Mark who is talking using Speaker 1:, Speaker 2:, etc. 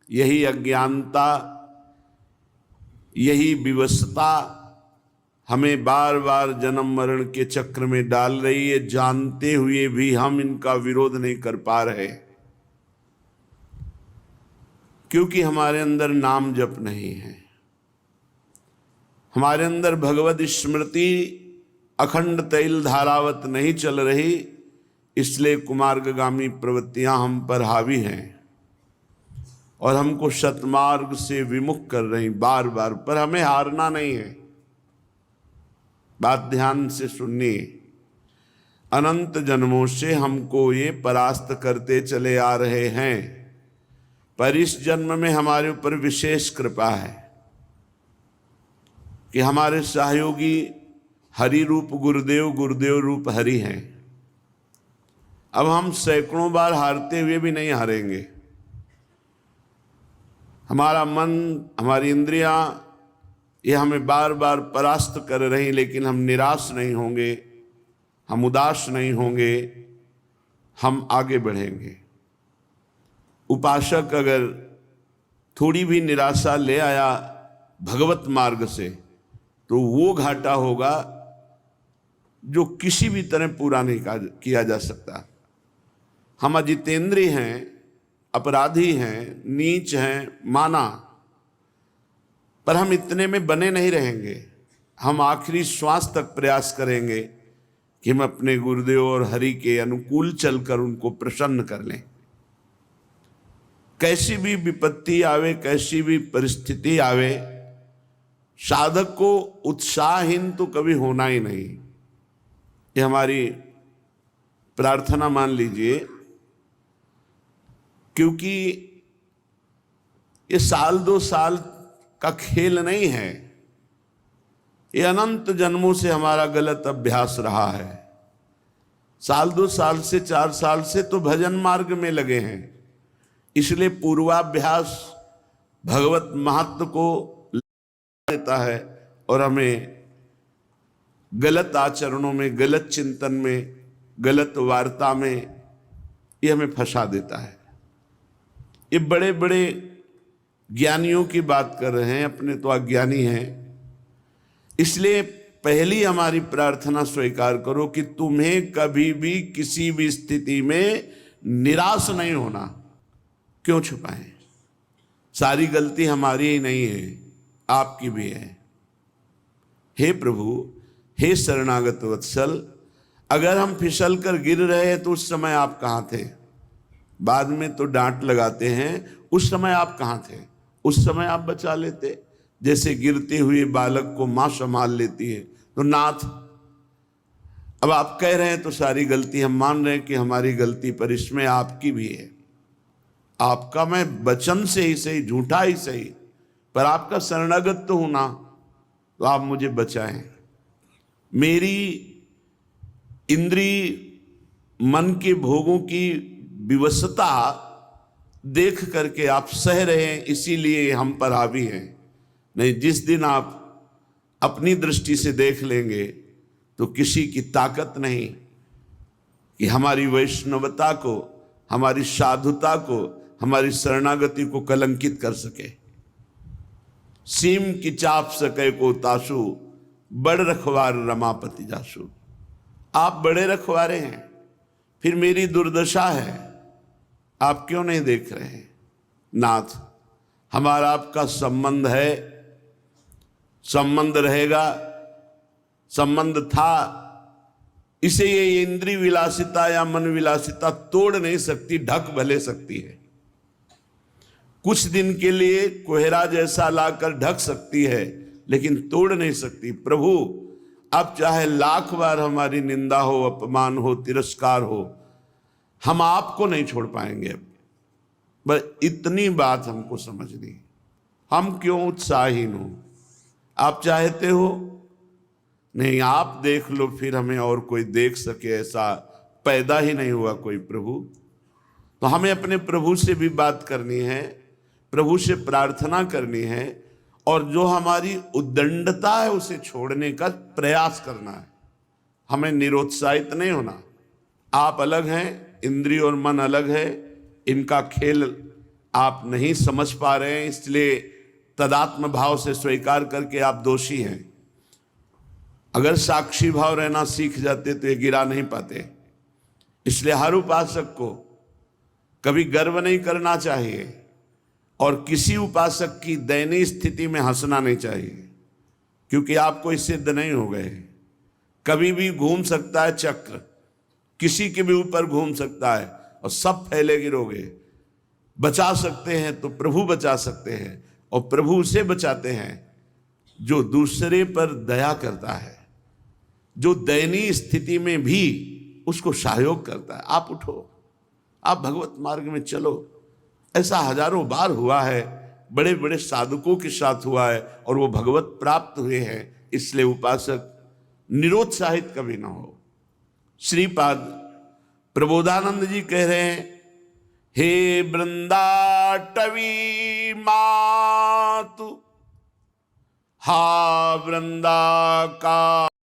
Speaker 1: यही अज्ञानता, यही विवशता हमें बार बार जन्म मरण के चक्र में डाल रही है। जानते हुए भी हम इनका विरोध नहीं कर पा रहे, क्योंकि हमारे अंदर नाम जप नहीं है, हमारे अंदर भगवत स्मृति अखंड तैल धारावत नहीं चल रही। इसलिए कुमार्गगामी प्रवृत्तियां हम पर हावी हैं और हमको सतमार्ग से विमुख कर रही बार बार। पर हमें हारना नहीं है। बात ध्यान से सुनिए। अनंत जन्मों से हमको ये परास्त करते चले आ रहे हैं, पर इस जन्म में हमारे ऊपर विशेष कृपा है कि हमारे सहयोगी हरि रूप गुरुदेव, गुरुदेव रूप हरि हैं। अब हम सैकड़ों बार हारते हुए भी नहीं हारेंगे। हमारा मन, हमारी इंद्रियां, ये हमें बार बार परास्त कर रही, लेकिन हम निराश नहीं होंगे, हम उदास नहीं होंगे, हम आगे बढ़ेंगे। उपासक अगर थोड़ी भी निराशा ले आया भगवत मार्ग से, तो वो घाटा होगा जो किसी भी तरह पूरा नहीं किया जा सकता। हम अजितेंद्रिय हैं, अपराधी हैं, नीच हैं, माना, पर हम इतने में बने नहीं रहेंगे। हम आखिरी श्वास तक प्रयास करेंगे कि हम अपने गुरुदेव और हरि के अनुकूल चलकर उनको प्रसन्न कर लें। कैसी भी विपत्ति आवे, कैसी भी परिस्थिति आवे, साधक को उत्साहहीन तो कभी होना ही नहीं। ये हमारी प्रार्थना मान लीजिए, क्योंकि ये साल दो साल का खेल नहीं है। ये अनंत जन्मों से हमारा गलत अभ्यास रहा है। साल दो साल से, 4 साल से तो भजन मार्ग में लगे हैं। इसलिए पूर्वाभ्यास भगवत महत्व को देता है और हमें गलत आचरणों में, गलत चिंतन में, गलत वार्ता में ये हमें फंसा देता है। ये बड़े बड़े ज्ञानियों की बात कर रहे हैं, अपने तो अज्ञानी हैं। इसलिए पहली हमारी प्रार्थना स्वीकार करो कि तुम्हें कभी भी किसी भी स्थिति में निराश नहीं होना। क्यों छुपाएं? सारी गलती हमारी ही नहीं है, आपकी भी है। हे प्रभु, हे शरणागत वत्सल, अगर हम फिसल कर गिर रहे हैं तो उस समय आप कहाँ थे? बाद में तो डांट लगाते हैं, उस समय आप कहाँ थे? उस समय आप बचा लेते। जैसे गिरते हुए बालक को माँ संभाल लेती है, तो नाथ, अब आप कह रहे हैं तो सारी गलती हम मान रहे हैं कि हमारी गलती, पर इसमें आपकी भी है। आपका मैं वचन से ही सही, झूठा ही सही, पर आपका शरणागत तो हूं ना, तो आप मुझे बचाएं। मेरी इंद्रिय मन के भोगों की विवशता देख करके आप सह रहे हैं, इसीलिए हम पर हावी हैं। नहीं, जिस दिन आप अपनी दृष्टि से देख लेंगे तो किसी की ताकत नहीं कि हमारी वैष्णवता को, हमारी साधुता को, हमारी शरणागति को कलंकित कर सके। सीम की चाप सके को तासु, बड़ रखवार रमापति जासु। आप बड़े रखवारे हैं, फिर मेरी दुर्दशा है, आप क्यों नहीं देख रहे हैं? नाथ, हमारा आपका संबंध है, संबंध रहेगा, संबंध था। इसे ये इंद्रिय विलासिता या मन विलासिता तोड़ नहीं सकती, ढक भले सकती है। कुछ दिन के लिए कोहरा जैसा लाकर ढक सकती है, लेकिन तोड़ नहीं सकती। प्रभु, अब चाहे लाख बार हमारी निंदा हो, अपमान हो, तिरस्कार हो, हम आपको नहीं छोड़ पाएंगे। अब बस इतनी बात हमको समझनी। हम क्यों उत्साहीन हो? आप चाहते हो नहीं, आप देख लो, फिर हमें और कोई देख सके ऐसा पैदा ही नहीं हुआ कोई प्रभु। तो हमें अपने प्रभु से भी बात करनी है, प्रभु से प्रार्थना करनी है, और जो हमारी उद्दंडता है उसे छोड़ने का प्रयास करना है। हमें निरुत्साहित नहीं होना। आप अलग हैं, इंद्रिय और मन अलग है, इनका खेल आप नहीं समझ पा रहे हैं, इसलिए तदात्म भाव से स्वीकार करके आप दोषी हैं। अगर साक्षी भाव रहना सीख जाते तो ये गिरा नहीं पाते। इसलिए हर उपासक को कभी गर्व नहीं करना चाहिए और किसी उपासक की दयनीय स्थिति में हंसना नहीं चाहिए, क्योंकि आप कोई सिद्ध नहीं हो गए। कभी भी घूम सकता है चक्र, किसी के भी ऊपर घूम सकता है और सब फैले गिरोगे। बचा सकते हैं तो प्रभु बचा सकते हैं, और प्रभु उसे बचाते हैं जो दूसरे पर दया करता है, जो दयनीय स्थिति में भी उसको सहयोग करता है। आप उठो, आप भगवत मार्ग में चलो। ऐसा हजारों बार हुआ है, बड़े बड़े साधकों के साथ हुआ है और वो भगवत प्राप्त हुए हैं। इसलिए उपासक निरुत्साहित कभी ना हो। श्रीपाद प्रबोधानंद जी कह रहे हैं, हे वृंदाटवी मातु, हा वृंदा का